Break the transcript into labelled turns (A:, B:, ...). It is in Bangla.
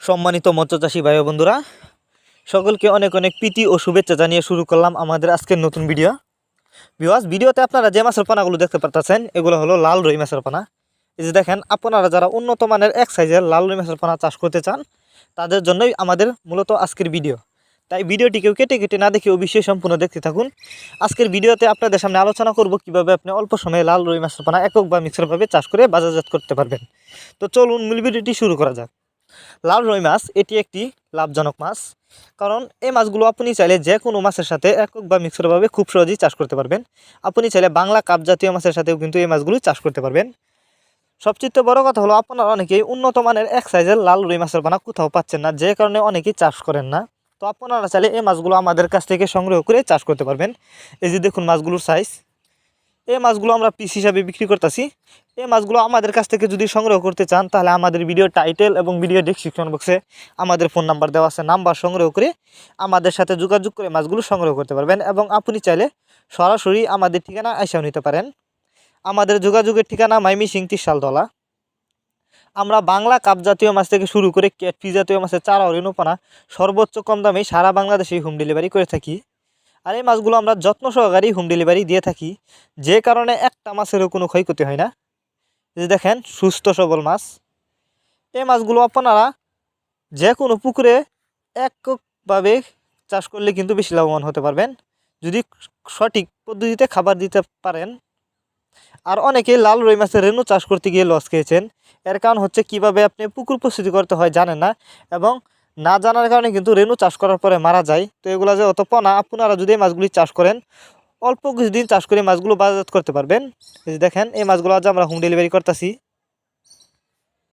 A: সম্মানিত মৎস্যচাষী ভাই ও বন্ধুরা, সকলকে অনেক অনেক প্রীতি ও শুভেচ্ছা জানিয়ে শুরু করলাম আমাদের আজকের নতুন ভিডিও। ভিডিওতে আপনারা যে মাছের পানাগুলো দেখতে পাচ্ছেন এগুলো হলো লাল রুই মাছের পানা। এই যে দেখেন, আপনারা যারা উন্নত মানের এক সাইজের লাল রুই মাছের পানা চাষ করতে চান তাদের জন্যই আমাদের মূলত আজকের ভিডিও। তাই ভিডিওটিকেও কেটে কেটে না দেখে অবশ্যই সম্পূর্ণ দেখতে থাকুন। আজকের ভিডিওতে আপনাদের সামনে আলোচনা করব কিভাবে আপনি অল্প সময়ে লাল রুই মাছের পানা একক বা মিক্সারভাবে চাষ করে বাজারজাত করতে পারবেন। তো চলুন মূল ভিডিওটি শুরু করা যাক। লাল রুই মাছ এটি একটি লাভজনক মাছ, কারণ এই মাছগুলো আপনি চাইলে যে কোনো মাছের সাথে একক বা মিশ্রভাবে খুব সহজেই চাষ করতে পারবেন। আপনি চাইলে বাংলা কাপ জাতীয় মাছের সাথেও কিন্তু এই মাছগুলো চাষ করতে পারবেন। সবচেয়ে বড় কথা হলো, আপনারা অনেকেই উন্নত মানের এক সাইজের লাল রুই মাছের পানা কোথাও পাচ্ছেন না, যে কারণে অনেকেই চাষ করেন না। তো আপনারা চাইলে এই মাছগুলো আমাদের কাছ থেকে সংগ্রহ করে চাষ করতে পারবেন। এই যে দেখুন মাছগুলোর সাইজ। এই মাছগুলো আমরা পিস হিসাবে বিক্রি করতেছি। এই মাছগুলো আমাদের কাছ থেকে যদি সংগ্রহ করতে চান তাহলে আমাদের ভিডিও টাইটেল এবং ভিডিও ডেসক্রিপশন বক্সে আমাদের ফোন নাম্বার দেওয়া আছে, নাম্বার সংগ্রহ করে আমাদের সাথে যোগাযোগ করে মাছগুলো সংগ্রহ করতে পারবেন। এবং আপনি চাইলে সরাসরি আমাদের ঠিকানা আইসাও নিতে পারেন। আমাদের যোগাযোগের ঠিকানা ময়মনসিং ত্রিশালতলা। আমরা বাংলা কাপ জাতীয় মাছ থেকে শুরু করে ক্যাটফিশ জাতীয় মাছের চারা ও রেণুপানা সর্বোচ্চ কম দামে সারা বাংলাদেশে হোম ডেলিভারি করে থাকি। আর এই মাছগুলো আমরা যত্ন সহকারেই হোম ডেলিভারি দিয়ে থাকি, যে কারণে একটা মাছেরও কোনো ক্ষয়ক্ষতি হয় না। যে দেখেন সুস্থ সবল মাছ। এই মাছগুলো আপনারা যে কোনো পুকুরে এককভাবে চাষ করলে কিন্তু বেশি লাভবান হতে পারবেন, যদি সঠিক পদ্ধতিতে খাবার দিতে পারেন। আর অনেকেই লাল রুই মাছের রেণু চাষ করতে গিয়ে লস খেয়েছেন। এর কারণ হচ্ছে কিভাবে আপনি পুকুর প্রস্তুতি করতে হয় জানেন না, এবং না জানার কারণে কিন্তু রেণু চাষ করার পরে মারা যায়। তো এগুলো যে অত পনা, আপনারা যদি এই মাছগুলি চাষ করেন অল্প কিছুদিন চাষ করে মাছগুলো বাজারজাত করতে পারবেন। এই যে দেখেন, এই মাছগুলো আজ আমরা হোম ডেলিভারি করতেছি।